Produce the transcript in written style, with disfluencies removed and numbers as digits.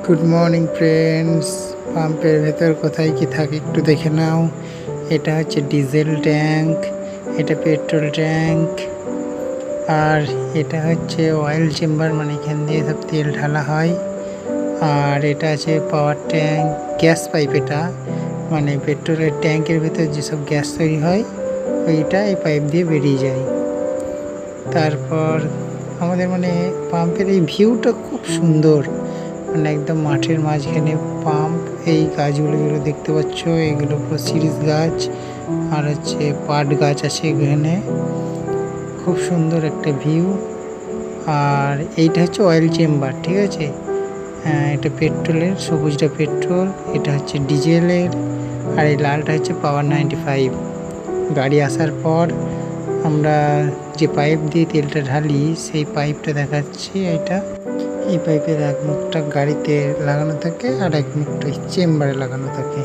Good morning friends. পাম্পের ভেতর কোথায় কি থাকে একটু দেখে নাও। এটা হচ্ছে ডিজেল ট্যাঙ্ক, এটা পেট্রোল ট্যাঙ্ক, আর এটা হচ্ছে অয়েল চেম্বার, মানে এখান দিয়ে সব তেল ঢালা হয়। আর এটা আছে পাওয়ার ট্যাঙ্ক, গ্যাস পাইপ। এটা মানে পেট্রোলের ট্যাঙ্কের ভেতর যেসব গ্যাস তৈরি হয় ওইটা এই পাইপ দিয়ে বেরিয়ে যায়। তারপর আমাদের মানে পাম্পের এই ভিউটা খুব সুন্দর, মানে একদম মাঠের মাঝখানে পাম্প। এই গাছগুলো যেগুলো দেখতে পাচ্ছ এগুলো পুরো সিরিজ গাছ, আর হচ্ছে পাট গাছ আছে এখানে। খুব সুন্দর একটা ভিউ। আর এইটা হচ্ছে অয়েল চেম্বার, ঠিক আছে। এটা পেট্রোলের, সবুজটা পেট্রোল, এটা হচ্ছে ডিজেলের, আর এই লালটা হচ্ছে পাওয়ার 95। গাড়ি আসার পর আমরা যে পাইপ দিয়ে তেলটা ঢালি সেই পাইপটা দেখাচ্ছি। এটা এই পাইপের এক মুখটা গাড়িতে লাগানো থাকে আর এক মুখটা চেম্বারে লাগানো থাকে।